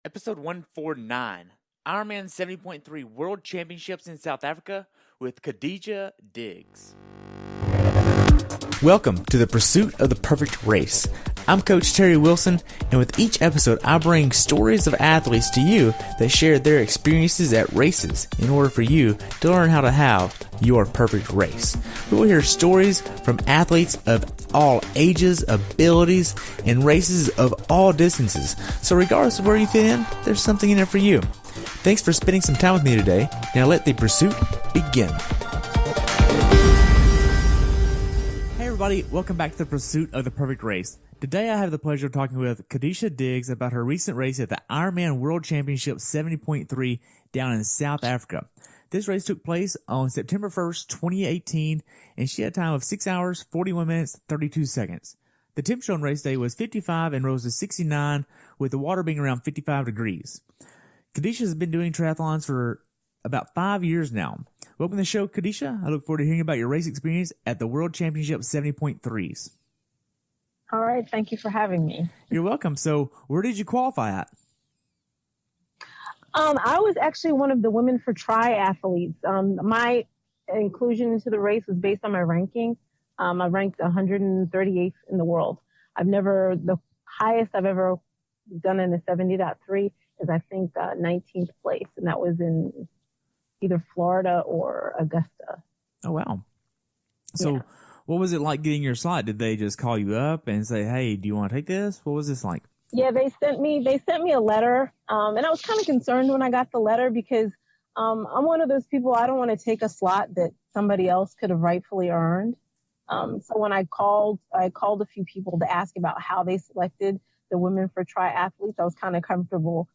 Episode 149, Ironman 70.3 World Championships in South Africa with Khadijah Diggs. Welcome to the pursuit of the perfect race. I'm Coach Terry Wilson, and with each episode, I bring stories of athletes to you that share their experiences at races in order for you to learn how to have your perfect race. We will hear stories from athletes of all ages, abilities, and races of all distances. So regardless of where you fit in, there's something in it for you. Thanks for spending some time with me today. Now let the pursuit begin. Hey everybody, welcome back to the pursuit of the perfect race. Today I have the pleasure of talking with Khadijah Diggs about her recent race at the Ironman World Championship 70.3 down in South Africa. This race took place on September 1st, 2018, and she had a time of 6 hours, 41 minutes, 32 seconds. The temperature on race day was 55 and rose to 69, with the water being around 55 degrees. Khadijah has been doing triathlons for about 5 years now. Welcome to the show, Khadijah. I look forward to hearing about your race experience at the World Championship 70.3s. All right. Thank you for having me. You're welcome. So where did you qualify at? I was actually one of the women for triathletes. My inclusion into the race was based on my ranking. I ranked 138th in the world. The highest I've ever done in a 70.3 is I think 19th place. And that was in either Florida or Augusta. Oh, wow. So yeah. What was it like getting your slot? Did they just call you up and say, hey, do you want to take this? What was this like? Yeah, they sent me a letter. And I was kind of concerned when I got the letter because I'm one of those people, I don't want to take a slot that somebody else could have rightfully earned. So when I called a few people to ask about how they selected the women for triathletes. I was kind of comfortable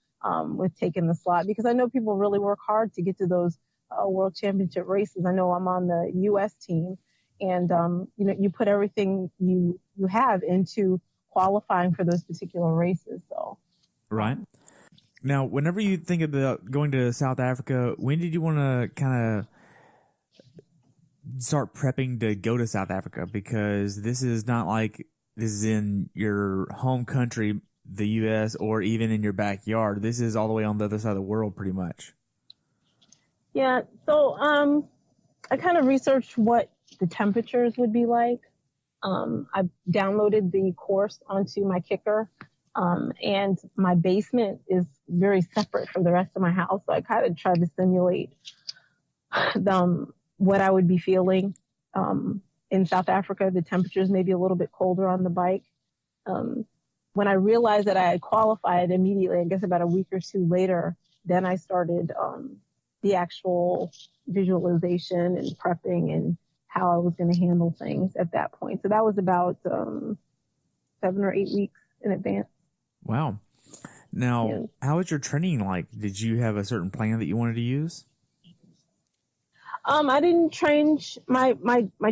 with taking the slot because I know people really work hard to get to those world championship races. I know I'm on the U.S. team. And, you put everything you have into qualifying for those particular races. So, right. Now, whenever you think about going to South Africa, when did you want to kind of start prepping to go to South Africa? Because this is not like this is in your home country, the U.S., or even in your backyard. This is all the way on the other side of the world, pretty much. Yeah. So, I kind of researched what the temperatures would be like. I downloaded the course onto my Kicker, and my basement is very separate from the rest of my house. So I kind of tried to simulate what I would be feeling in South Africa. The temperatures may be a little bit colder on the bike. When I realized that I had qualified immediately, I guess about a week or two later, then I started the actual visualization and prepping and how I was going to handle things at that point. So that was about 7 or 8 weeks in advance. Wow. Now, How was your training like? Did you have a certain plan that you wanted to use? I didn't change my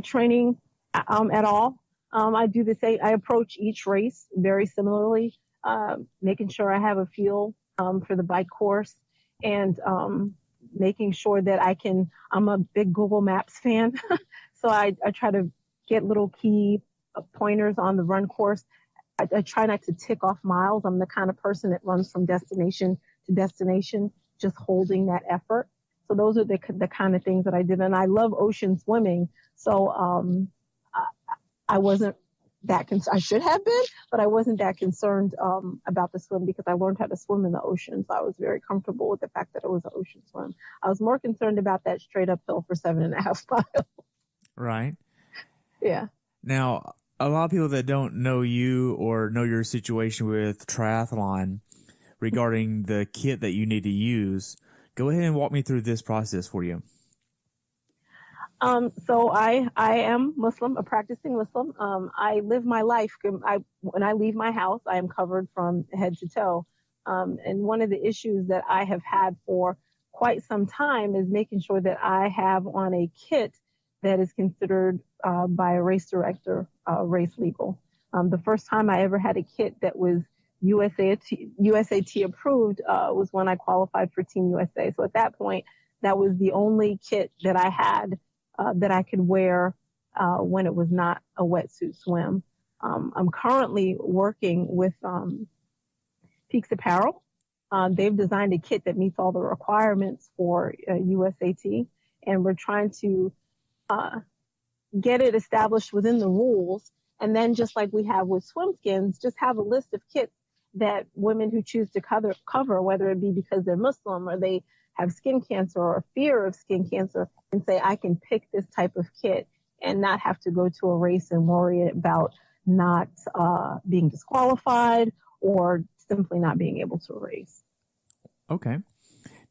training at all. I do the same. I approach each race very similarly, making sure I have a feel for the bike course and making sure that I'm a big Google Maps fan. So I try to get little key pointers on the run course. I try not to tick off miles. I'm the kind of person that runs from destination to destination, just holding that effort. So those are the kind of things that I did. And I love ocean swimming. So I wasn't that concerned. I should have been, but I wasn't that concerned about the swim because I learned how to swim in the ocean. So I was very comfortable with the fact that it was an ocean swim. I was more concerned about that straight uphill for 7.5 miles. Right. Yeah. Now, a lot of people that don't know you or know your situation with triathlon regarding the kit that you need to use, go ahead and walk me through this process for you. So I am Muslim, a practicing Muslim. I live my life. When I leave my house, I am covered from head to toe. And one of the issues that I have had for quite some time is making sure that I have on a kit that is considered by a race director race legal. The first time I ever had a kit that was USAT approved was when I qualified for Team USA. So at that point, that was the only kit that I had that I could wear when it was not a wetsuit swim. I'm currently working with Peaks Apparel They've designed a kit that meets all the requirements for USAT, and we're trying to get it established within the rules. And then just like we have with swim skins, just have a list of kits that women who choose to cover, whether it be because they're Muslim or they have skin cancer or a fear of skin cancer, and say, I can pick this type of kit and not have to go to a race and worry about not being disqualified or simply not being able to race. Okay.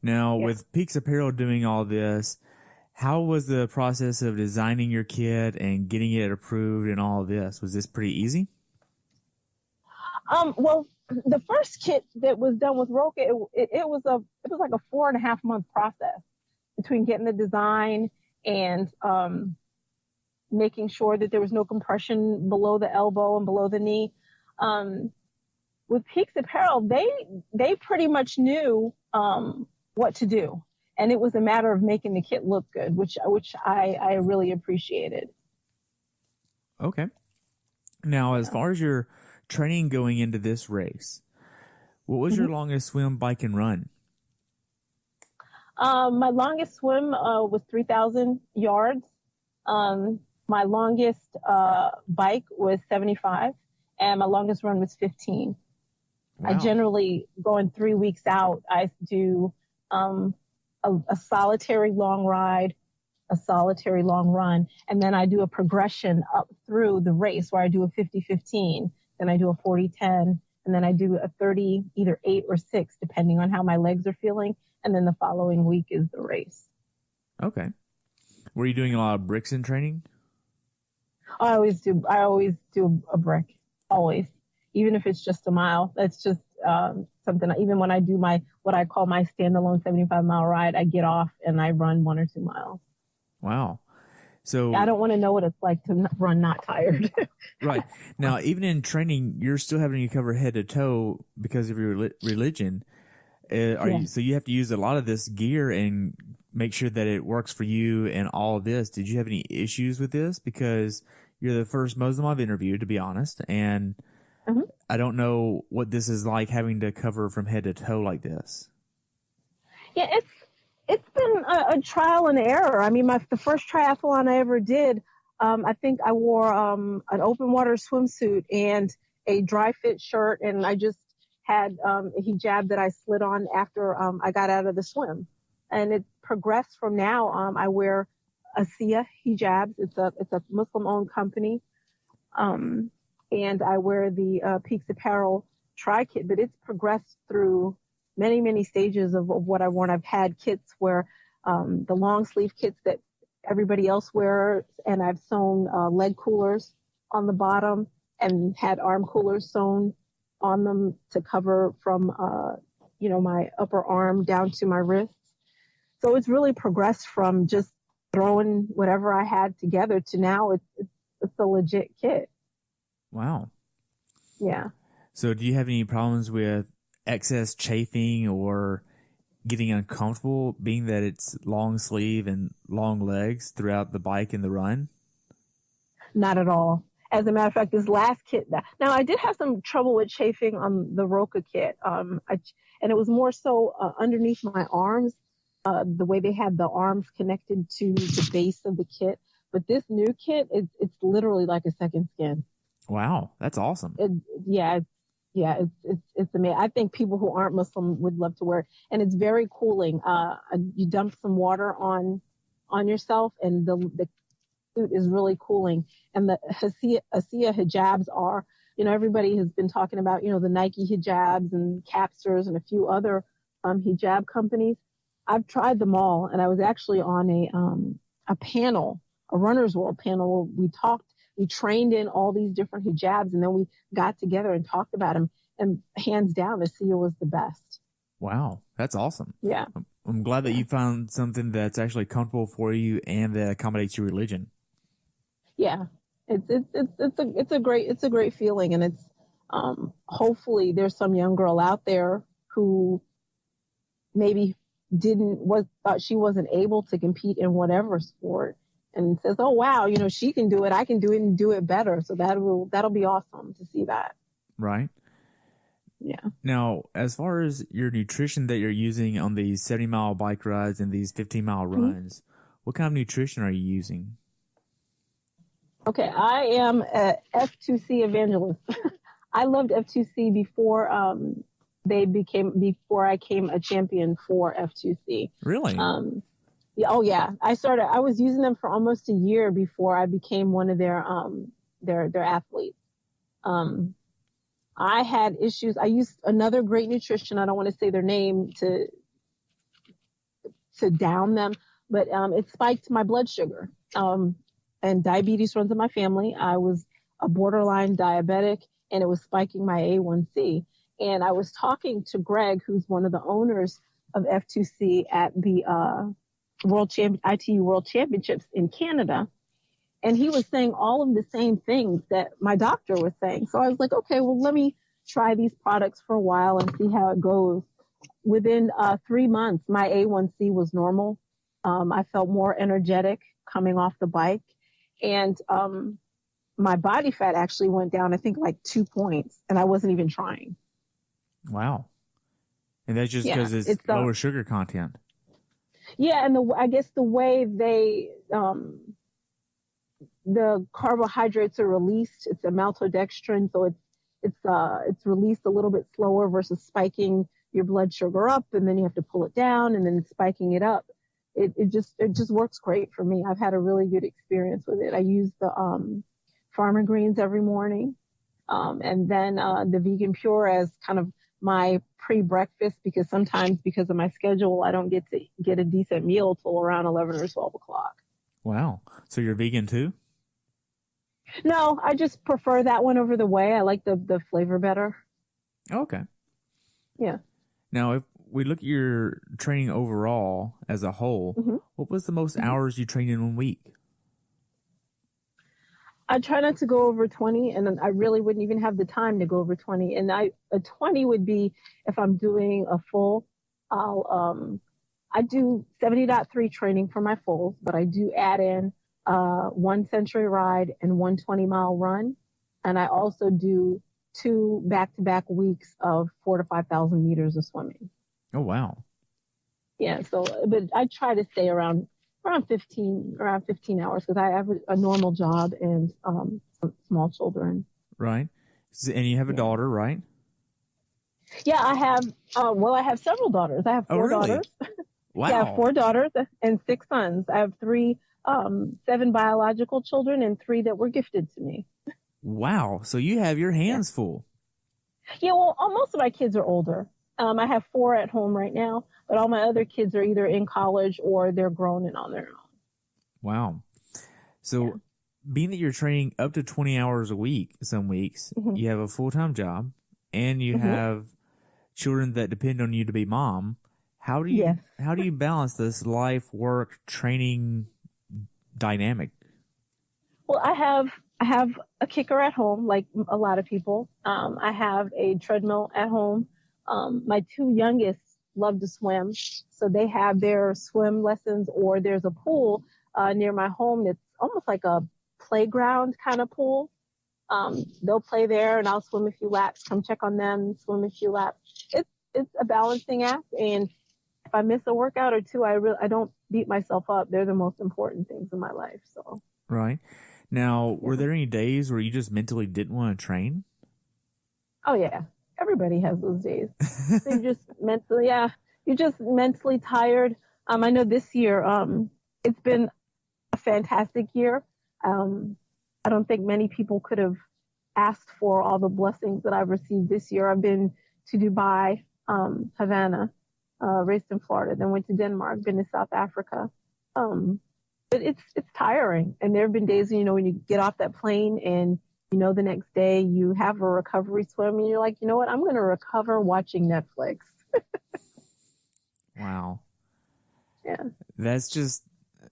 Now, with Peaks Apparel doing all this, how was the process of designing your kit and getting it approved and all of this? Was this pretty easy? Well, the first kit that was done with Roka, it was like a 4.5 month process between getting the design and making sure that there was no compression below the elbow and below the knee. With Peaks Apparel, they pretty much knew what to do, and it was a matter of making the kit look good, which I really appreciated. Okay. Now, as far as your training going into this race, what was your longest swim, bike, and run? My longest swim was 3,000 yards. My longest bike was 75, and my longest run was 15. Wow. I generally, going 3 weeks out, I do a solitary long ride, a solitary long run, and then I do a progression up through the race where I do a 50-15, then I do a 40-10, and then I do a 30, either 8 or 6, depending on how my legs are feeling, and then the following week is the race. Okay. Were you doing a lot of bricks in training? I always do a brick, always, even if it's just a mile. That's just something. Even when I do what I call my standalone 75-mile ride, I get off and I run 1 or 2 miles. Wow. So I don't want to know what it's like to run not tired. Right. Now, even in training, you're still having to cover head to toe because of your religion. So you have to use a lot of this gear and make sure that it works for you and all of this. Did you have any issues with this? Because you're the first Muslim I've interviewed, to be honest, and I don't know what this is like having to cover from head to toe like this. Yeah, it's been a trial and error. I mean, the first triathlon I ever did, I think I wore an open water swimsuit and a dry fit shirt, and I just had a hijab that I slid on after I got out of the swim. And it progressed from now. I wear ASIA hijabs. It's a Muslim-owned company. And I wear the Peaks Apparel tri-kit, but it's progressed through many, many stages of what I've worn. I've had kits where the long sleeve kits that everybody else wears, and I've sewn leg coolers on the bottom and had arm coolers sewn on them to cover from, my upper arm down to my wrists. So it's really progressed from just throwing whatever I had together to now it's a legit kit. Wow. Yeah. So do you have any problems with excess chafing or getting uncomfortable being that it's long sleeve and long legs throughout the bike and the run? Not at all. As a matter of fact, this last kit, now I did have some trouble with chafing on the Roka kit. And it was more so underneath my arms, the way they had the arms connected to the base of the kit. But this new kit, it's literally like a second skin. Wow, that's awesome. It's amazing. I think people who aren't Muslim would love to wear it, and it's very cooling. You dump some water on yourself, and the suit is really cooling. And the ASIA hijabs are, everybody has been talking about, the Nike hijabs and Capsters and a few other hijab companies. I've tried them all, and I was actually on a panel, a Runner's World panel, where we trained in all these different hijabs, and then we got together and talked about them, and hands down, ASIA was the best. Wow, that's awesome. Yeah. I'm glad that you found something that's actually comfortable for you and that accommodates your religion. Yeah, it's a great feeling, and it's hopefully there's some young girl out there who maybe thought she wasn't able to compete in whatever sport, and says, oh wow, she can do it, I can do it and do it better. So that'll be awesome to see that. Right. Yeah. Now, as far as your nutrition that you're using on these 70-mile bike rides and these 15-mile runs, what kind of nutrition are you using? Okay, I am a F2C evangelist. I loved F2C before I became a champion for F2C. Really? Yeah, oh yeah. I was using them for almost a year before I became one of their athletes. I had issues. I used another great nutrition. I don't want to say their name to down them, but it spiked my blood sugar. And diabetes runs in my family. I was a borderline diabetic, and it was spiking my A1C. And I was talking to Greg, who's one of the owners of F2C at the ITU World Championships in Canada. And he was saying all of the same things that my doctor was saying. So I was like, okay, well, let me try these products for a while and see how it goes. Within 3 months, my A1C was normal. I felt more energetic coming off the bike. And my body fat actually went down, I think, like 2 points, and I wasn't even trying. Wow. And that's just because it's lower sugar content. Yeah, and I guess the way the carbohydrates are released, it's a maltodextrin, so it's released a little bit slower versus spiking your blood sugar up, and then you have to pull it down, and then it's spiking it up. It just works great for me. I've had a really good experience with it. I use the farmer greens every morning, and then the vegan pure as kind of my pre-breakfast, because sometimes because of my schedule I don't get to get a decent meal till around 11 or 12 o'clock. Wow. So you're vegan too? No, I just prefer that one over the whey. I like the flavor better. Okay. Yeah. Now, if we look at your training overall as a whole, what was the most hours you trained in 1 week? I try not to go over 20, and I really wouldn't even have the time to go over 20. And a 20 would be if I'm doing a full. I do 70.3 training for my fulls, but I do add in 1 century ride and 1 20-mile run, and I also do 2 back-to-back weeks of 4,000 to 5,000 meters of swimming. Oh wow! Yeah, so but I try to stay around 15 hours because I have a normal job and small children. Right, and you have a daughter, right? Yeah, I have. I have several daughters. I have 4 daughters. Wow. Yeah, I have 4 daughters and 6 sons. I have 7 biological children and 3 that were gifted to me. Wow. So you have your hands full. Yeah, well, most of my kids are older. I have 4 at home right now, but all my other kids are either in college or they're grown and on their own. Wow. So being that you're training up to 20 hours a week, some weeks, you have a full-time job and you have children that depend on you to be mom. How do you balance this life, work, training dynamic? Well, I have a kicker at home, like a lot of people. I have a treadmill at home. My 2 youngest love to swim, so they have their swim lessons, or there's a pool near my home that's almost like a playground kind of pool. They'll play there, and I'll swim a few laps, come check on them, swim a few laps. It's a balancing act, and if I miss a workout or 2, I don't beat myself up. They're the most important things in my life. So right. Now, were there any days where you just mentally didn't want to train? Oh yeah, everybody has those days. They're just mentally, you're just mentally tired. I know this year, it's been a fantastic year. I don't think many people could have asked for all the blessings that I've received this year. I've been to Dubai, Havana, raced in Florida, then went to Denmark, been to South Africa. But it's tiring. And there have been days, when you get off that plane and, the next day you have a recovery swim and you're like, you know what, I'm going to recover watching Netflix. Wow. Yeah. That's just,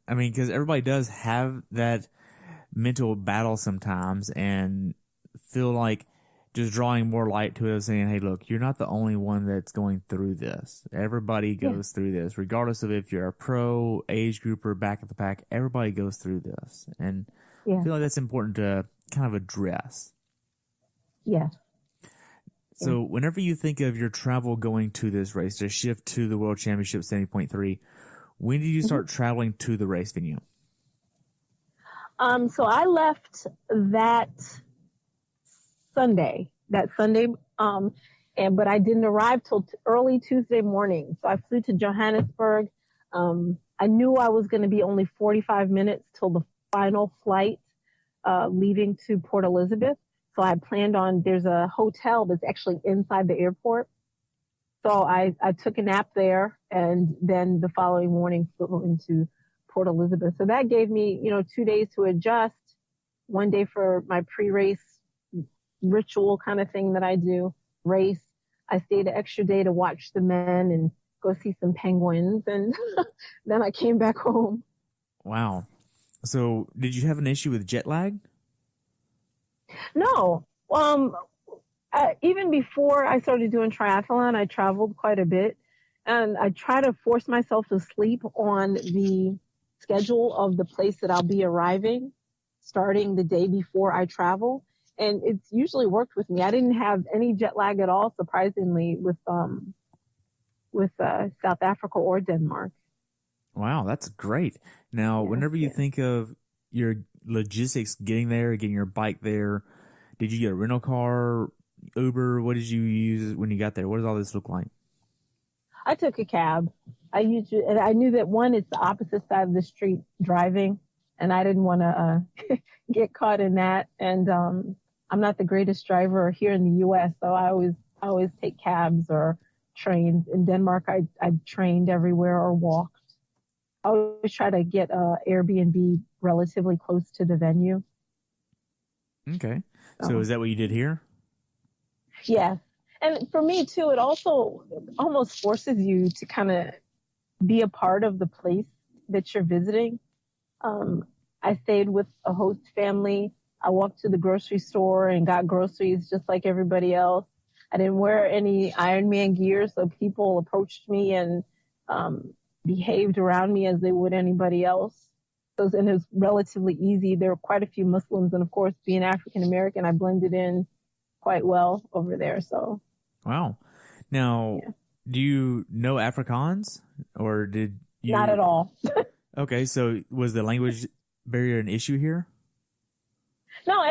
because everybody does have that mental battle sometimes and feel like just drawing more light to it of saying, hey, look, you're not the only one that's going through this. Everybody goes through this, regardless of if you're a pro, age grouper, back of the pack. Everybody goes through this. And I feel like that's important to kind of address. Yeah. So whenever you think of your travel going to this race, to shift to the World Championship 70.3, when did you start traveling to the race venue? So I left that Sunday, but I didn't arrive till early Tuesday morning. So I flew to Johannesburg. I knew I was going to be only 45 minutes till the final flight, leaving to Port Elizabeth. So I planned on, there's a hotel that's actually inside the airport. So I took a nap there, and then the following morning flew into Port Elizabeth. So that gave me, 2 days to adjust, 1 day for my pre-race ritual kind of thing that I do, race. I stayed an extra day to watch the men and go see some penguins, and then I came back home. Wow. So did you have an issue with jet lag? No. Even before I started doing triathlon, I traveled quite a bit, and I try to force myself to sleep on the schedule of the place that I'll be arriving, starting the day before I travel. And it's usually worked with me. I didn't have any jet lag at all, surprisingly, with South Africa or Denmark. Wow, that's great. Now, whenever you think of your logistics getting there, getting your bike there, did you get a rental car, Uber? What did you use when you got there? What does all this look like? I took a cab. I knew that it's the opposite side of the street driving, and I didn't want to get caught in that. And I'm not the greatest driver here in the U.S., so I always take cabs or trains. In Denmark, I trained everywhere or walked. I always try to get a Airbnb relatively close to the venue. Okay. So is that what you did here? Yes. And for me, too, it also almost forces you to kind of be a part of the place that you're visiting. I stayed with a host family. I walked to the grocery store and got groceries just like everybody else. I didn't wear any Ironman gear, so people approached me and behaved around me as they would anybody else. And it was relatively easy. There were quite a few Muslims, and of course, being African American, I blended in quite well over there. So, wow. Now, do you know Afrikaans, or did you? Not at all. Okay, so was the language barrier an issue here? No,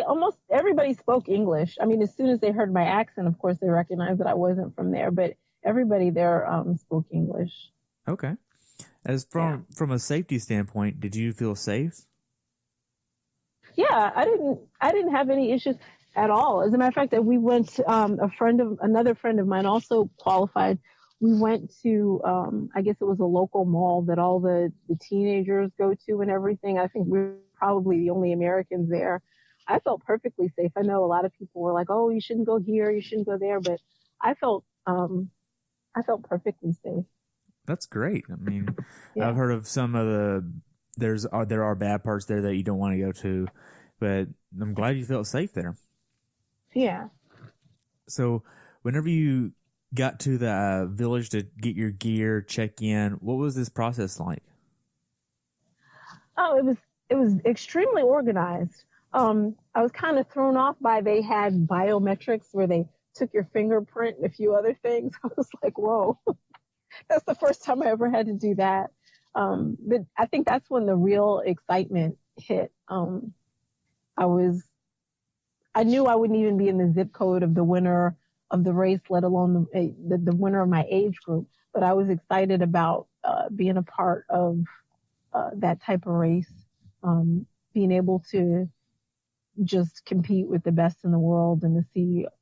almost everybody spoke English. I mean, as soon as they heard my accent, of course, they recognized that I wasn't from there. But everybody there spoke English. Okay. As from a safety standpoint, did you feel safe? Yeah, I didn't have any issues at all. As a matter of fact, that we went, another friend of mine also qualified. We went to, I guess it was a local mall that all the teenagers go to and everything. I think we were probably the only Americans there. I felt perfectly safe. I know a lot of people were like, "Oh, you shouldn't go here, you shouldn't go there," but I felt perfectly safe. That's great. I mean, I've heard of some of there are bad parts there that you don't want to go to, but I'm glad you felt safe there. Yeah. So whenever you got to the village to get your gear, check in, what was this process like? Oh, it was extremely organized. I was kind of thrown off by they had biometrics where they took your fingerprint and a few other things. I was like, whoa. That's the first time I ever had to do that. But I think that's when the real excitement hit. I knew I wouldn't even be in the zip code of the winner of the race, let alone the winner of my age group. But I was excited about being a part of that type of race, being able to just compete with the best in the world and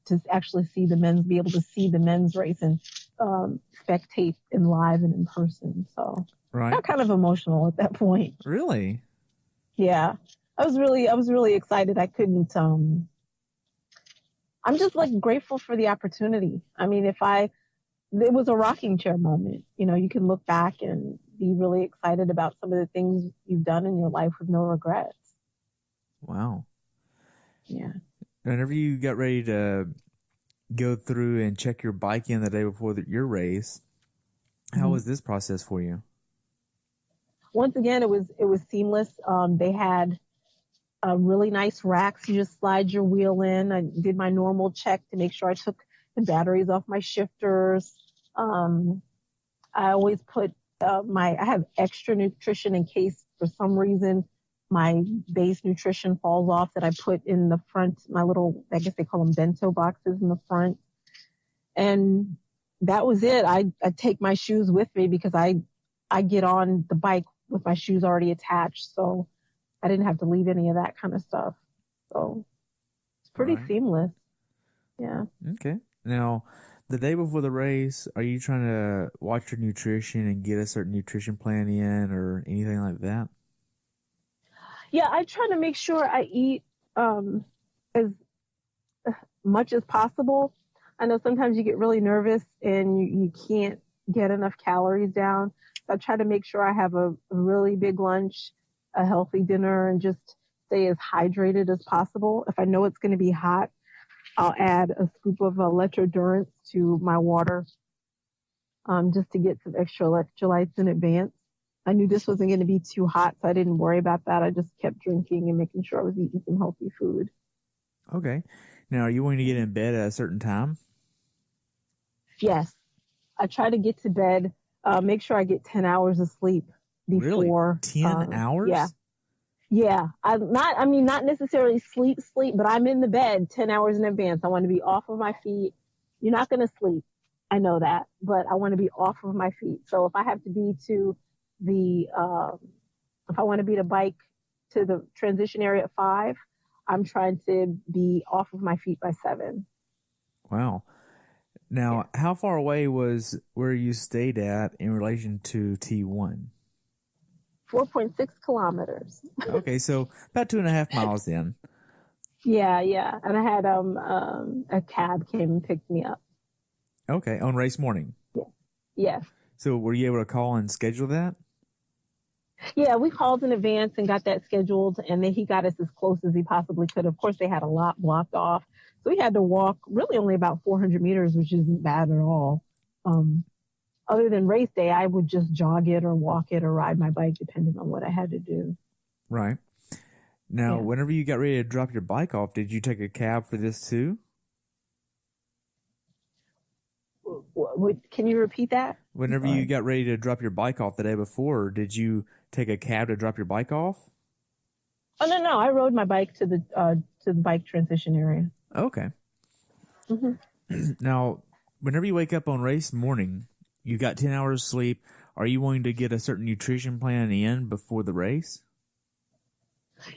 to actually be able to see the men's race and spectate in live and in person. So I got kind of emotional at that point. Really? Yeah. I was really excited. I couldn't, I'm just like grateful for the opportunity. I mean, it was a rocking chair moment. You can look back and be really excited about some of the things you've done in your life with no regrets. Wow. Yeah. Whenever you got ready to go through and check your bike in the day before your race, how was this process for you? Once again, it was seamless. They had really nice racks. You just slide your wheel in. I did my normal check to make sure I took the batteries off my shifters. I always put I have extra nutrition in case for some reason my base nutrition falls off, that I put in the front, my little, I guess they call them bento boxes in the front. And that was it. I take my shoes with me because I get on the bike with my shoes already attached. So I didn't have to leave any of that kind of stuff. So it's pretty seamless. Yeah. Okay. Now, the day before the race, are you trying to watch your nutrition and get a certain nutrition plan in or anything like that? Yeah, I try to make sure I eat as much as possible. I know sometimes you get really nervous and you can't get enough calories down. So I try to make sure I have a really big lunch, a healthy dinner, and just stay as hydrated as possible. If I know it's going to be hot, I'll add a scoop of electrodurance to my water just to get some extra electrolytes in advance. I knew this wasn't going to be too hot, so I didn't worry about that. I just kept drinking and making sure I was eating some healthy food. Okay. Now, are you wanting to get in bed at a certain time? Yes. I try to get to bed, make sure I get 10 hours of sleep before. Really? 10 hours? Yeah. Yeah. Not necessarily sleep, but I'm in the bed 10 hours in advance. I want to be off of my feet. You're not going to sleep. I know that, but I want to be off of my feet. So if I have to be to if I want to be to bike to the transition area at 5, I'm trying to be off of my feet by 7. Wow. Now, how far away was where you stayed at in relation to T1? 4.6 kilometers. Okay, so about 2.5 miles then. Yeah. And I had a cab came and picked me up. Okay, on race morning. Yeah. Yes. So were you able to call and schedule that? Yeah, we called in advance and got that scheduled, and then he got us as close as he possibly could. Of course, they had a lot blocked off, so we had to walk really only about 400 meters, which isn't bad at all. Other than race day, I would just jog it or walk it or ride my bike, depending on what I had to do. Right. Now, whenever you got ready to drop your bike off, did you take a cab for this too? Can you repeat that? Whenever you got ready to drop your bike off the day before, did you take a cab to drop your bike off? Oh, no. I rode my bike to the bike transition area. Okay. Mm-hmm. Now, whenever you wake up on race morning, you got 10 hours of sleep. Are you wanting to get a certain nutrition plan in before the race?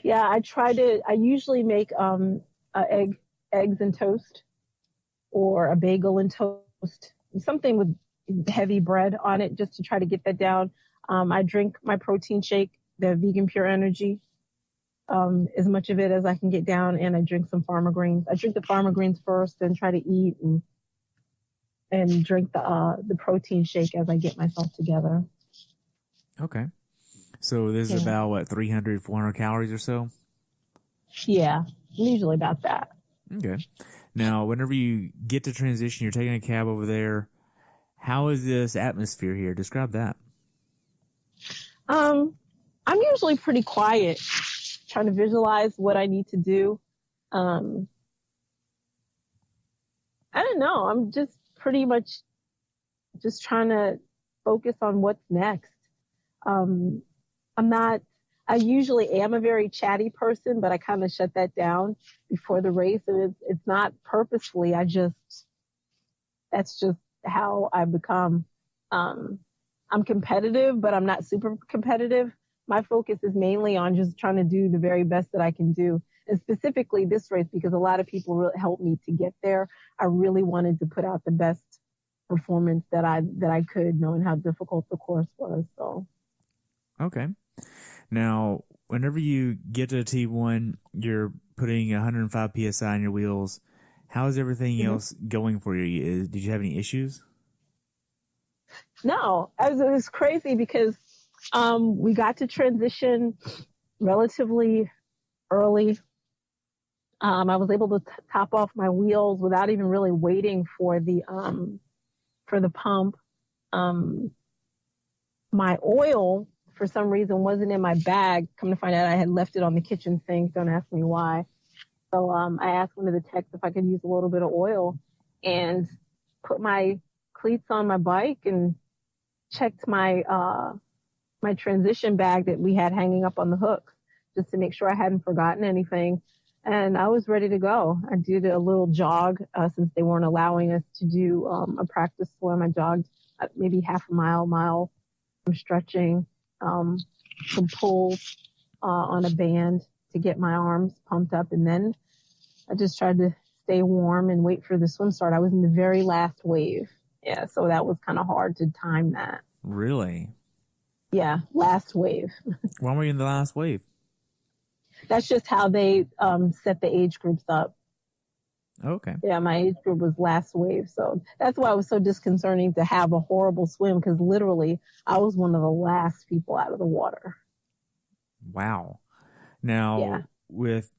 Yeah, I usually make eggs and toast, or a bagel and toast, something with heavy bread on it, just to try to get that down. I drink my protein shake, the Vegan Pure Energy, as much of it as I can get down, and I drink some farmer greens. I drink the farmer greens first, then try to eat and drink the protein shake as I get myself together. Okay. So this is about, 300, 400 calories or so? Yeah, usually about that. Okay. Now, whenever you get to transition, you're taking a cab over there. How is this atmosphere here? Describe that. I'm usually pretty quiet, trying to visualize what I need to do. I don't know. I'm just pretty much just trying to focus on what's next. I usually am a very chatty person, but I kind of shut that down before the race. And it's not purposefully. That's just how I become. I'm competitive, but I'm not super competitive. My focus is mainly on just trying to do the very best that I can do. And specifically this race, because a lot of people really helped me to get there. I really wanted to put out the best performance that I could, knowing how difficult the course was. So. Okay. Now, whenever you get to T1, you're putting 105 PSI on your wheels. How is everything else going for you? Did you have any issues? No, it was crazy because we got to transition relatively early. I was able to top off my wheels without even really waiting for the pump. My oil, for some reason, wasn't in my bag. Come to find out, I had left it on the kitchen sink. Don't ask me why. So I asked one of the techs if I could use a little bit of oil, and put my cleats on my bike and checked my my transition bag that we had hanging up on the hook just to make sure I hadn't forgotten anything. And I was ready to go. I did a little jog since they weren't allowing us to do a practice swim. I jogged maybe half a mile, some stretching, some pulls on a band to get my arms pumped up. And then I just tried to stay warm and wait for the swim start. I was in the very last wave. Yeah, so that was kind of hard to time that. Really? Yeah, last wave. Why were you in the last wave? That's just how they set the age groups up. Okay. Yeah, my age group was last wave. So that's why it was so disconcerting to have a horrible swim, because literally I was one of the last people out of the water. Wow. Now, with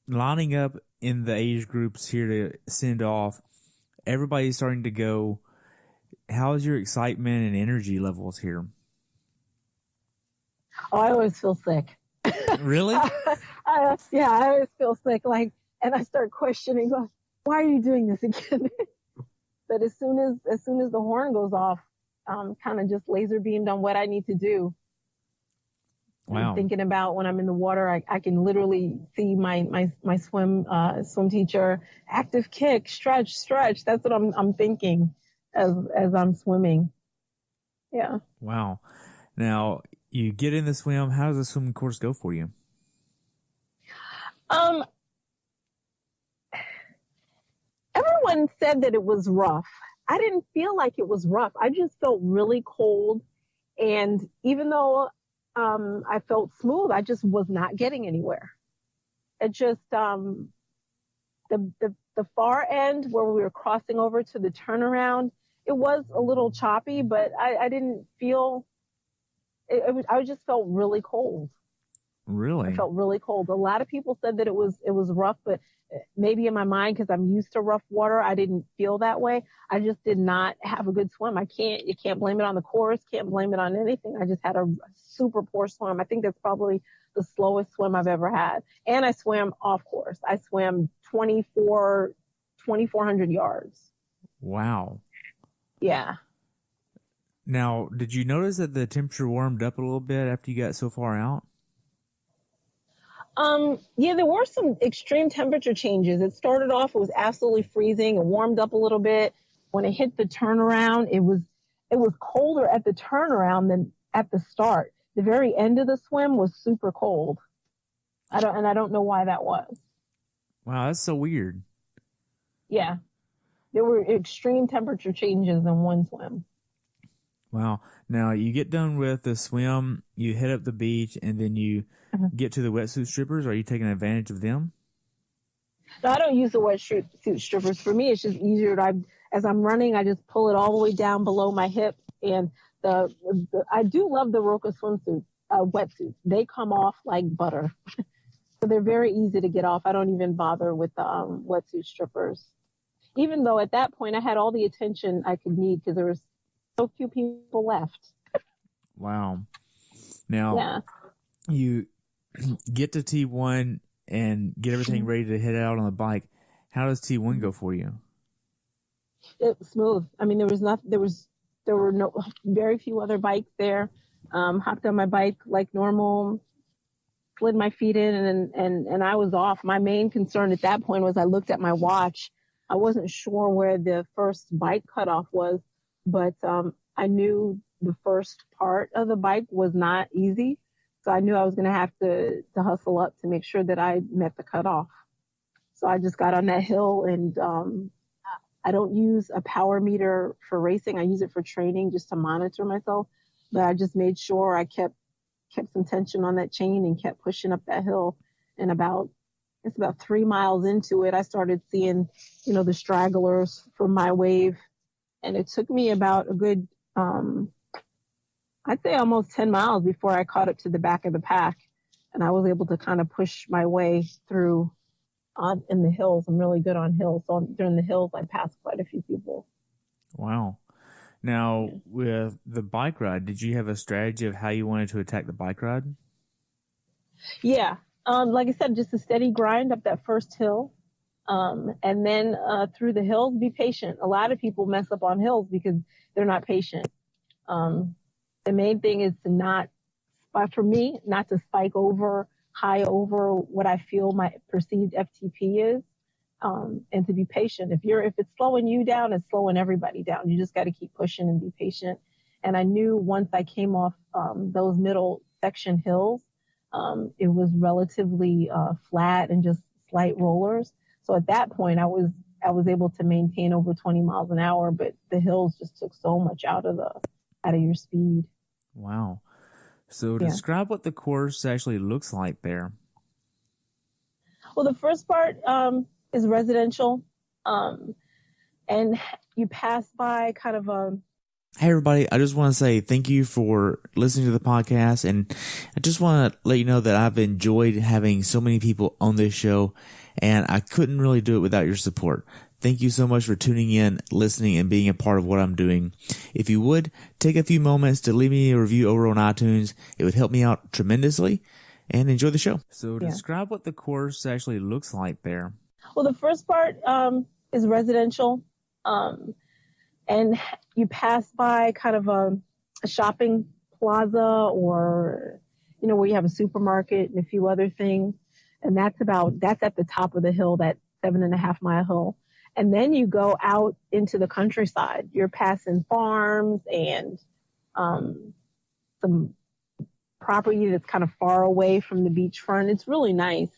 lining up in the age groups here to send off, everybody's starting to go. How's your excitement and energy levels here? Oh, I always feel sick. Really? I always feel sick. And I start questioning, like, why are you doing this again? But as soon as the horn goes off, kind of just laser beamed on what I need to do. Wow. I'm thinking about when I'm in the water, I can literally see my swim teacher, active kick, stretch. That's what I'm thinking as I'm swimming. Yeah. Wow. Now, you get in the swim. How does the swimming course go for you? Everyone said that it was rough. I didn't feel like it was rough. I just felt really cold. And even though I felt smooth, I just was not getting anywhere. It just, the far end where we were crossing over to the turnaround, it was a little choppy, but I didn't feel, I just felt really cold. Really? I felt really cold. A lot of people said that it was rough, but maybe in my mind, because I'm used to rough water, I didn't feel that way. I just did not have a good swim. You can't blame it on the course, can't blame it on anything. I just had a super poor swim. I think that's probably the slowest swim I've ever had. And I swam off course. I swam 2,400 yards. Wow. Yeah. Now, did you notice that the temperature warmed up a little bit after you got so far out? Yeah, there were some extreme temperature changes. It started off, it was absolutely freezing. It warmed up a little bit. When it hit the turnaround, it was colder at the turnaround than at the start. The very end of the swim was super cold. I don't know why that was. Wow, that's so weird. Yeah. There were extreme temperature changes in one swim. Wow. Now, you get done with the swim, you head up the beach, and then you get to the wetsuit strippers. Are you taking advantage of them? No, I don't use the wetsuit strippers. For me, it's just easier. As I'm running, I just pull it all the way down below my hips. And I do love the Roka swimsuits, wetsuits. They come off like butter. So they're very easy to get off. I don't even bother with the wetsuit strippers. Even though at that point I had all the attention I could need because there was so few people left. Wow. Now, you get to T1 and get everything ready to head out on the bike. How does T1 go for you? It was smooth. I mean, there were very few other bikes there. Hopped on my bike like normal, slid my feet in, and I was off. My main concern at that point was I looked at my watch. I wasn't sure where the first bike cutoff was, but I knew the first part of the bike was not easy. So I knew I was going to have to hustle up to make sure that I met the cutoff. So I just got on that hill, and I don't use a power meter for racing. I use it for training just to monitor myself. But I just made sure I kept some tension on that chain and kept pushing up that hill. And about 3 miles into it, I started seeing, the stragglers from my wave. And it took me about a good, I'd say almost 10 miles before I caught up to the back of the pack. And I was able to kind of push my way through in the hills. I'm really good on hills. So during the hills, I passed quite a few people. Wow. Now, with the bike ride, did you have a strategy of how you wanted to attack the bike ride? Yeah. Like I said, just a steady grind up that first hill. And then through the hills, be patient. A lot of people mess up on hills because they're not patient. The main thing is to not, for me, not to spike high over what I feel my perceived FTP is, and to be patient. If it's slowing you down, it's slowing everybody down. You just got to keep pushing and be patient. And I knew once I came off those middle section hills, it was relatively flat and just slight rollers. So at that point, I was able to maintain over 20 miles an hour, but the hills just took so much out of your speed. Wow. So describe what the course actually looks like there. Well, the first part is residential, and you pass by kind of a. Hey everybody, I just want to say thank you for listening to the podcast, and I just want to let you know that I've enjoyed having so many people on this show, and I couldn't really do it without your support. Thank you so much for tuning in, listening, and being a part of what I'm doing. If you would, take a few moments to leave me a review over on iTunes. It would help me out tremendously, and enjoy the show. So describe what the course actually looks like there. Well, the first part is residential, and you pass by kind of a shopping plaza, or, where you have a supermarket and a few other things. And that's at the top of the hill, that 7.5 mile hill. And then you go out into the countryside. You're passing farms and some property that's kind of far away from the beachfront. It's really nice.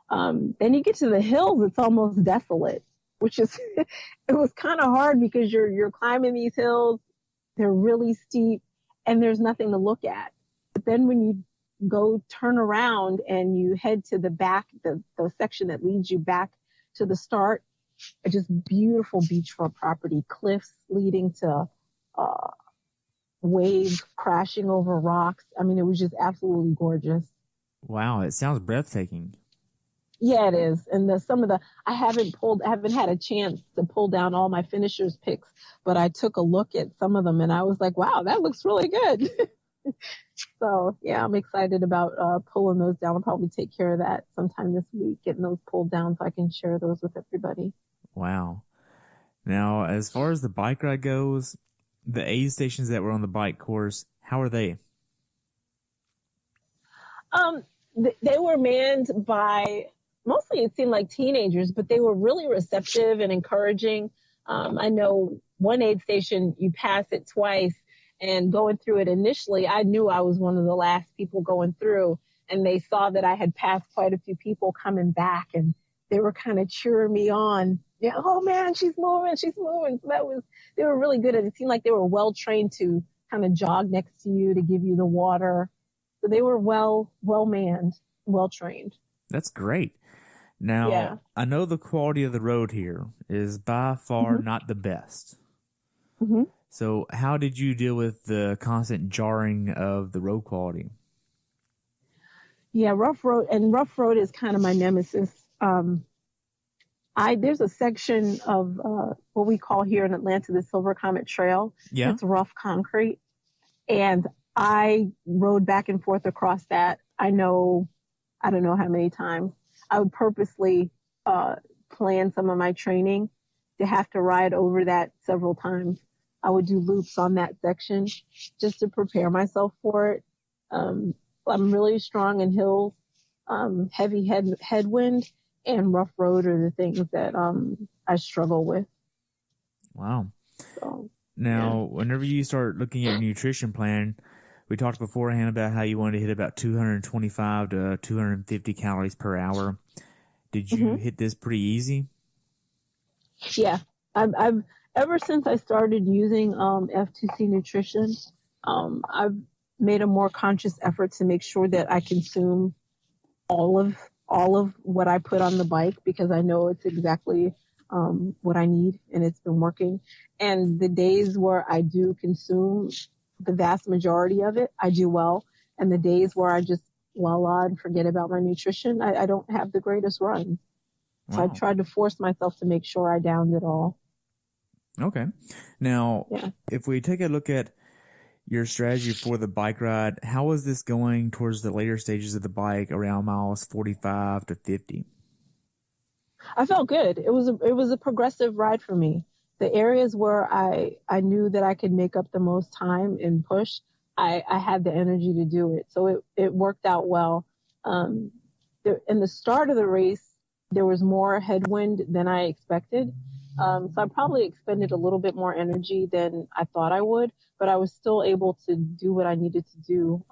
Then you get to the hills, it's almost desolate, which is, it was kind of hard because you're climbing these hills. They're really steep and there's nothing to look at. But then when you go turn around and you head to the back, the section that leads you back to the start, just beautiful beachfront property, cliffs leading to waves crashing over rocks. I mean, it was just absolutely gorgeous. Wow, it sounds breathtaking. Yeah, it is. And I haven't had a chance to pull down all my finishers picks, but I took a look at some of them and I was like, wow, that looks really good. So yeah, I'm excited about pulling those down. I'll probably take care of that sometime this week, getting those pulled down so I can share those with everybody. Wow. Now, as far as the bike ride goes, the aid stations that were on the bike course, how are they? They were manned by, mostly it seemed like teenagers, but they were really receptive and encouraging. I know one aid station, you pass it twice, and going through it initially, I knew I was one of the last people going through, and they saw that I had passed quite a few people coming back, and they were kind of cheering me on. Yeah, oh man, she's moving. So they were really good at it. It seemed like they were well trained to kind of jog next to you to give you the water. So they were well manned, well trained. That's great. Now, I know the quality of the road here is by far not the best. Mm-hmm. So how did you deal with the constant jarring of the road quality? Yeah, rough road is kind of my nemesis. There's a section of what we call here in Atlanta the Silver Comet Trail. Yeah. It's rough concrete. And I rode back and forth across that. I don't know how many times. I would purposely plan some of my training to have to ride over that several times. I would do loops on that section just to prepare myself for it. I'm really strong in hills, heavy headwind, and rough road are the things that I struggle with. Wow. So, now, whenever you start looking at your nutrition plan, we talked beforehand about how you wanted to hit about 225 to 250 calories per hour. Did you hit this pretty easy? Yeah, I've ever since I started using F2C nutrition, I've made a more conscious effort to make sure that I consume all of what I put on the bike, because I know it's exactly what I need, and it's been working. And the days where I do consume the vast majority of it, I do well. And the days where I just la and forget about my nutrition, I don't have the greatest run. Wow. So I tried to force myself to make sure I downed it all. Okay. Now, if we take a look at your strategy for the bike ride, how was this going towards the later stages of the bike around miles 45 to 50? I felt good. It was a progressive ride for me. The areas where I knew that I could make up the most time and push, I had the energy to do it. So it worked out well. Um, in the start of the race, there was more headwind than I expected. So I probably expended a little bit more energy than I thought I would, but I was still able to do what I needed to do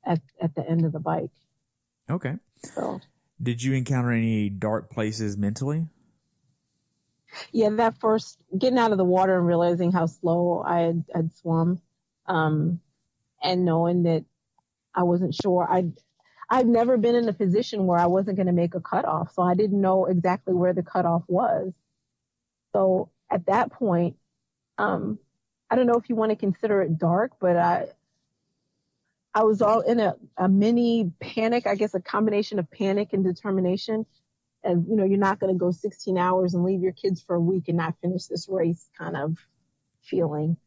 at the end of the bike. Okay. So. Did you encounter any dark places mentally? Yeah, that first getting out of the water and realizing how slow I'd swum, and knowing that I wasn't sure. I'd never been in a position where I wasn't going to make a cutoff, so I didn't know exactly where the cutoff was. So at that point, I don't know if you want to consider it dark, but I was all in a mini panic, I guess a combination of panic and determination. And, you're not going to go 16 hours and leave your kids for a week and not finish this race kind of feeling.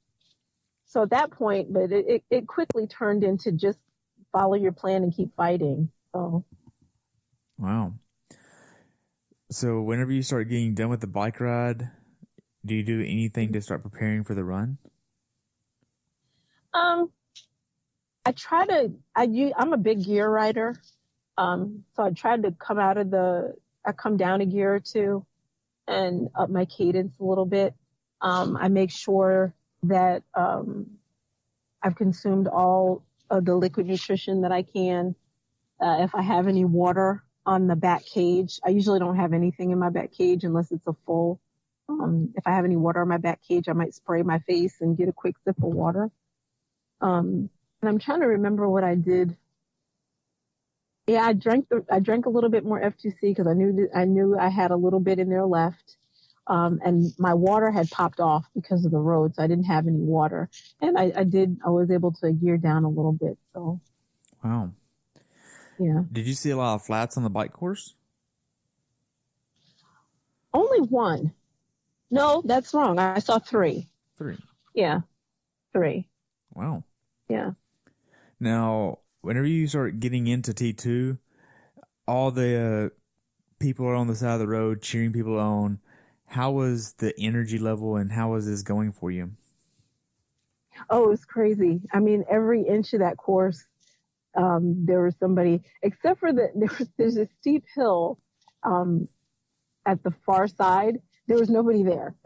So at that point, but it quickly turned into just follow your plan and keep fighting. So. Wow. So whenever you start getting done with the bike ride, do you do anything to start preparing for the run? I'm a big gear rider. So I tried to come down a gear or two and up my cadence a little bit. I make sure that, I've consumed all of the liquid nutrition that I can. If I have any water on the back cage, I usually don't have anything in my back cage unless it's a full. If I have any water on my back cage, I might spray my face and get a quick sip of water. And I'm trying to remember what I did. Yeah, I drank a little bit more F2C because I knew I had a little bit in there left. And my water had popped off because of the road, so I didn't have any water. And I was able to gear down a little bit. So. Wow. Yeah. Did you see a lot of flats on the bike course? Only one. No, that's wrong. I saw 3. 3. Yeah. 3. Wow. Yeah. Now, whenever you start getting into T2, all the people are on the side of the road cheering people on. How was the energy level and how was this going for you? Oh, it was crazy. I mean, every inch of that course, there was somebody, except for there's a steep hill at the far side. There was nobody there.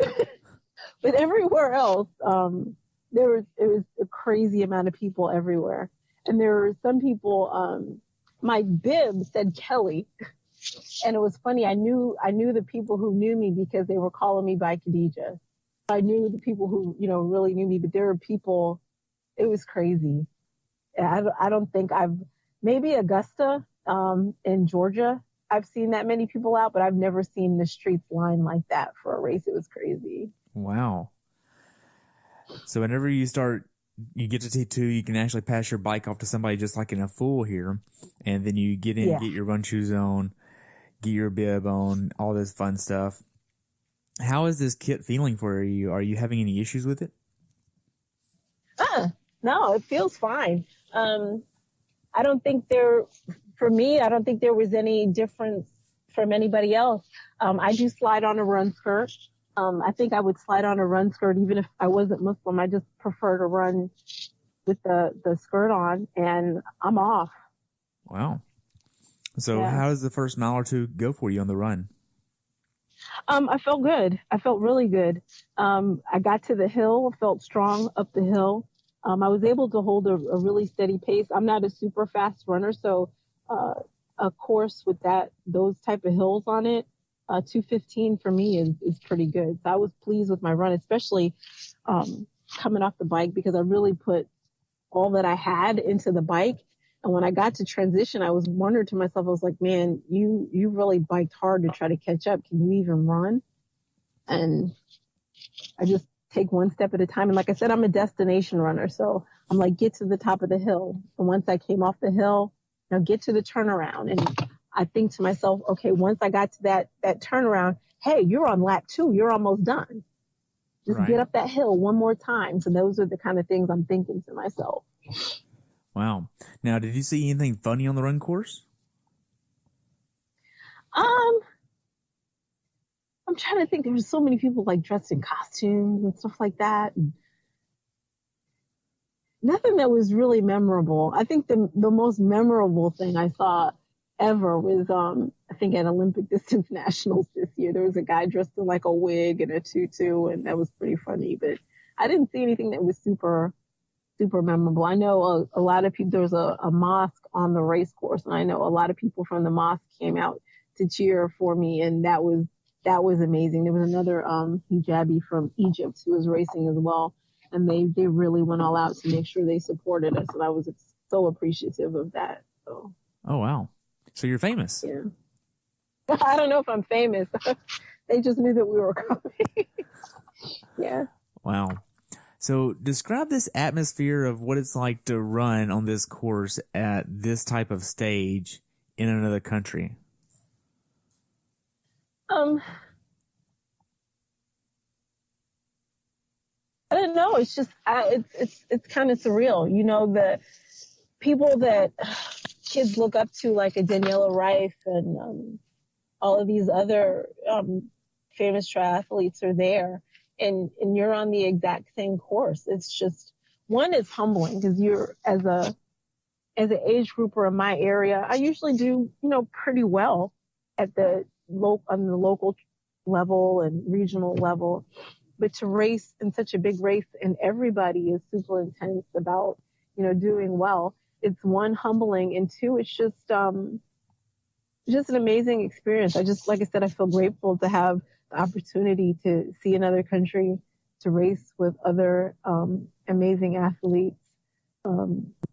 But everywhere else, it was a crazy amount of people everywhere. And there were some people, my bib said Kelly. And it was funny. I knew the people who knew me because they were calling me by Khadijah. I knew the people who, really knew me, but there were people, it was crazy. I don't think maybe Augusta, in Georgia, I've seen that many people out, but I've never seen the streets lined like that for a race. It was crazy. Wow. So whenever you get to T2, you can actually pass your bike off to somebody just like in a full here. And then you get in, get your run shoes on, get your bib on, all this fun stuff. How is this kit feeling for you? Are you having any issues with it? No, it feels fine. I don't think there was any difference from anybody else. I do slide on a run skirt. I think I would slide on a run skirt even if I wasn't Muslim. I just prefer to run with the skirt on, and I'm off. Wow. So how does the first mile or two go for you on the run? I felt good. I felt really good. I got to the hill, felt strong up the hill. I was able to hold a really steady pace. I'm not a super fast runner, so a course with those type of hills on it, 2:15 for me is pretty good. So I was pleased with my run, especially coming off the bike because I really put all that I had into the bike. And when I got to transition, I was wondering to myself, I was like, man, you really biked hard to try to catch up. Can you even run? And I just take one step at a time. And like I said, I'm a destination runner. So I'm like, get to the top of the hill. And once I came off the hill, now get to the turnaround. And I think to myself, okay, once I got to that turnaround, hey, you're on lap 2. You're almost done. Just get up that hill one more time. So those are the kind of things I'm thinking to myself. Wow. Now, did you see anything funny on the run course? I'm trying to think. There were so many people like dressed in costumes and stuff like that. And nothing that was really memorable. I think the most memorable thing I saw ever was I think at Olympic distance nationals this year. There was a guy dressed in like a wig and a tutu, and that was pretty funny. But I didn't see anything that was super memorable. I know a lot of people. There was a mosque on the race course, and I know a lot of people from the mosque came out to cheer for me, and that was amazing. There was another hijabi from Egypt who was racing as well, and they really went all out to make sure they supported us, and I was so appreciative of that. So. Oh wow! So you're famous. Yeah. I don't know if I'm famous. They just knew that we were coming. Yeah. Wow. So describe this atmosphere of what it's like to run on this course at this type of stage in another country. I don't know. It's just it's kind of surreal. You know, the people that kids look up to, like a Daniela Rife and all of these other famous triathletes are there, and you're on the exact same course. It's just, one, is humbling because you're as an age grouper in my area, I usually do, pretty well at on the local level and regional level. But to race in such a big race and everybody is super intense about, doing well, it's, one, humbling, and two, it's just an amazing experience. Like I said, I feel grateful to have the opportunity to see another country, to race with other amazing athletes.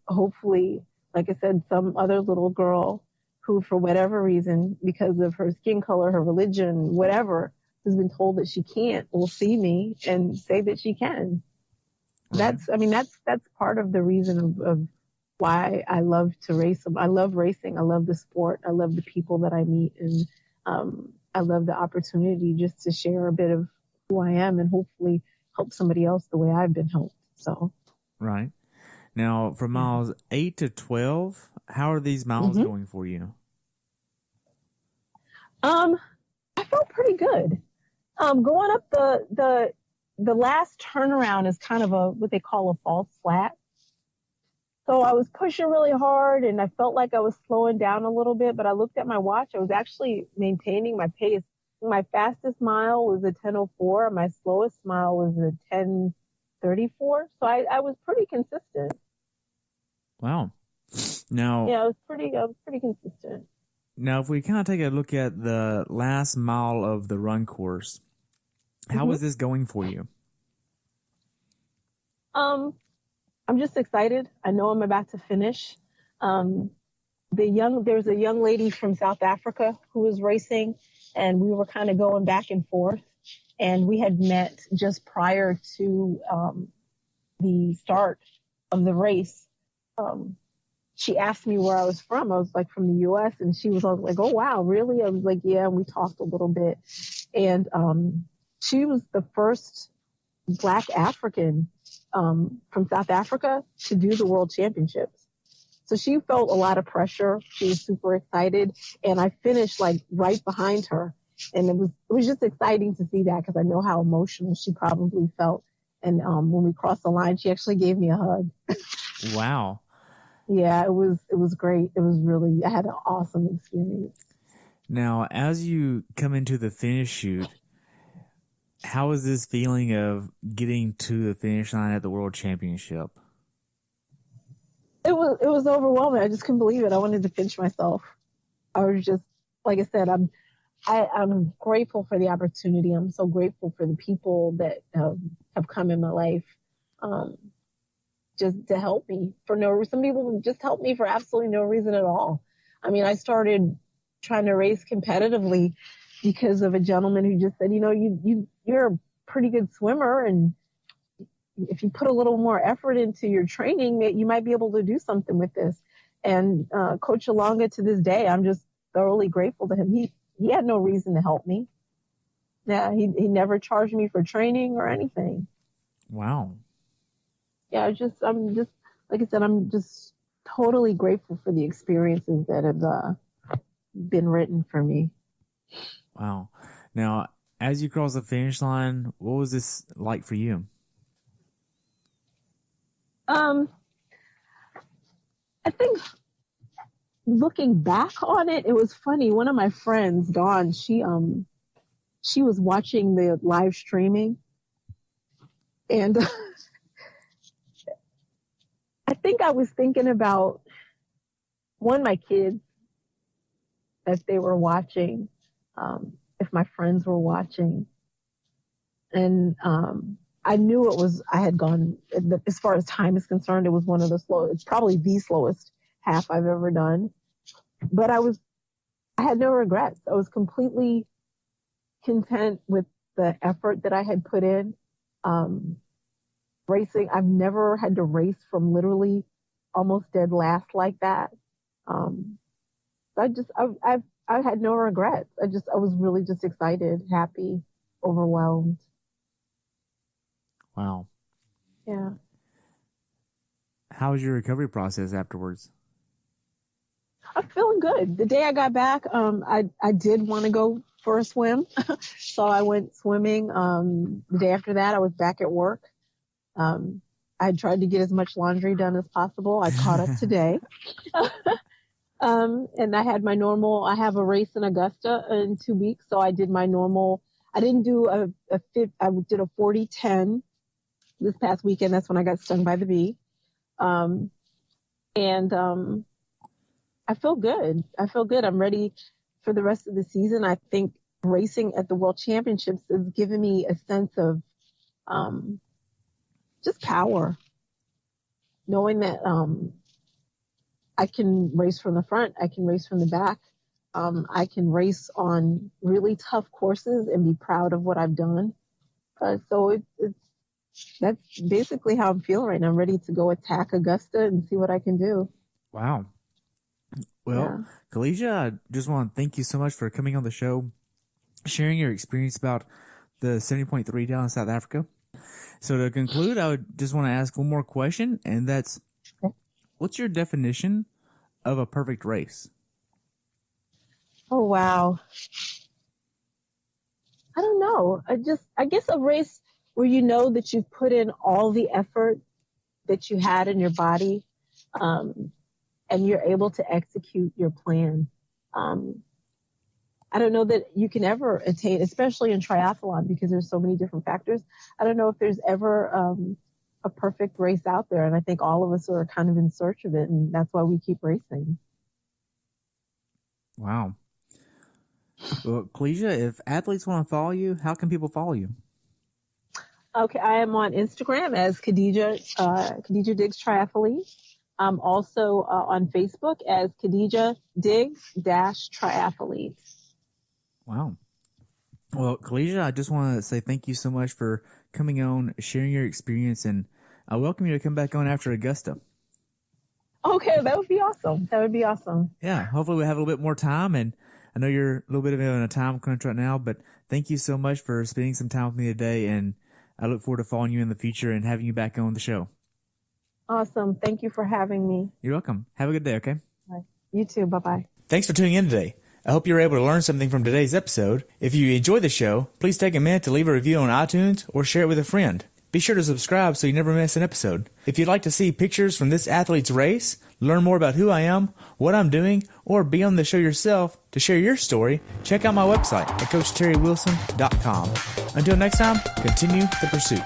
Hopefully, like I said, some other little girl who, for whatever reason, because of her skin color, her religion, whatever, has been told that she can't, will see me and say that she can. That's part of the reason of why I love to race. I love racing. I love the sport. I love the people that I meet. And I love the opportunity just to share a bit of who I am and hopefully help somebody else the way I've been helped. So. Right. Now, from miles 8 to 12, how are these miles going for you? I felt pretty good. Going up the last turnaround is kind of what they call a false flat. So I was pushing really hard and I felt like I was slowing down a little bit, but I looked at my watch. I was actually maintaining my pace. My fastest mile was a 10:04. My slowest mile was a 10:34. So I was pretty consistent. Wow. Now, yeah, I was pretty consistent. Now, if we kind of take a look at the last mile of the run course, how was this going for you? I'm just excited. I know I'm about to finish. There's a young lady from South Africa who was racing, and we were kind of going back and forth. And we had met just prior to the start of the race. She asked me where I was from. I was like, from the U.S. And she was like, oh, wow, really? I was like, yeah. And we talked a little bit. And she was the first Black African from South Africa to do the World Championships. So she felt a lot of pressure. She was super excited. And I finished like right behind her. And it was just exciting to see that because I know how emotional she probably felt. And when we crossed the line, she actually gave me a hug. Wow. Yeah, it was great. It was really, I had an awesome experience. Now, as you come into the finish chute, how is this feeling of getting to the finish line at the World Championship? It was overwhelming. I just couldn't believe it. I wanted to pinch myself. I was just, like I said, I'm grateful for the opportunity. I'm so grateful for the people that have come in my life. Just to help me for no reason. Some people just help me for absolutely no reason at all. I mean, I started trying to race competitively because of a gentleman who just said, you're a pretty good swimmer, and if you put a little more effort into your training, you might be able to do something with this. And Coach Alonga, to this day, I'm just thoroughly grateful to him. He had no reason to help me. Yeah, he never charged me for training or anything. Wow. Yeah, I'm just, like I said, I'm just totally grateful for the experiences that have been written for me. Wow. Now, As you cross the finish line, what was this like for you? I think looking back on it, it was funny. One of my friends, Dawn, she was watching the live streaming, and I think I was thinking about my kids, that they were watching, if my friends were watching, and I knew I had gone, as far as time is concerned, it was one of the slowest, it's probably the slowest half I've ever done. But I had no regrets. I was completely content with the effort that I had put in. Racing, I've never had to race from literally almost dead last like that. I had no regrets. I was really just excited, happy, overwhelmed. Wow. Yeah. How was your recovery process afterwards? I'm feeling good. The day I got back, I did want to go for a swim. So I went swimming. The day after that, I was back at work. I tried to get as much laundry done as possible. I caught up today. And I had I have a race in Augusta in 2 weeks. So I did my normal, I didn't do I did a 40-10 this past weekend. That's when I got stung by the bee. I feel good. I'm ready for the rest of the season. I think racing at the World Championships has given me a sense of just power, knowing that I can race from the front, I can race from the back, I can race on really tough courses and be proud of what I've done. So that's basically how I'm feeling right now. I'm ready to go attack Augusta and see what I can do. Wow. Well, yeah. Khadijah, I just want to thank you so much for coming on the show, sharing your experience about the 70.3 down in South Africa. So to conclude, I would just want to ask one more question, and that's, what's your definition of a perfect race? Oh, wow. I don't know. I guess a race where you know that you've put in all the effort that you had in your body, and you're able to execute your plan. I don't know that you can ever attain, especially in triathlon, because there's so many different factors. I don't know if there's ever a perfect race out there, and I think all of us are kind of in search of it, and that's why we keep racing. Wow. Well, Khadijah, if athletes want to follow you, how can people follow you? Okay, I am on Instagram as Khadijah Diggs Triathlete. I'm also on Facebook as Khadijah Diggs Triathlete. Wow. Well, Khadijah, I just want to say thank you so much for coming on, sharing your experience, and I welcome you to come back on after Augusta. Okay, that would be awesome. Yeah, hopefully we have a little bit more time, and I know you're a little bit of in a time crunch right now, but thank you so much for spending some time with me today, and I look forward to following you in the future and having you back on the show. Awesome. Thank you for having me. You're welcome. Have a good day, okay? Bye. You too. Bye-bye. Thanks for tuning in today. I hope you were able to learn something from today's episode. If you enjoyed the show, please take a minute to leave a review on iTunes or share it with a friend. Be sure to subscribe so you never miss an episode. If you'd like to see pictures from this athlete's race, learn more about who I am, what I'm doing, or be on the show yourself to share your story, check out my website at CoachTerryWilson.com. Until next time, continue the pursuit.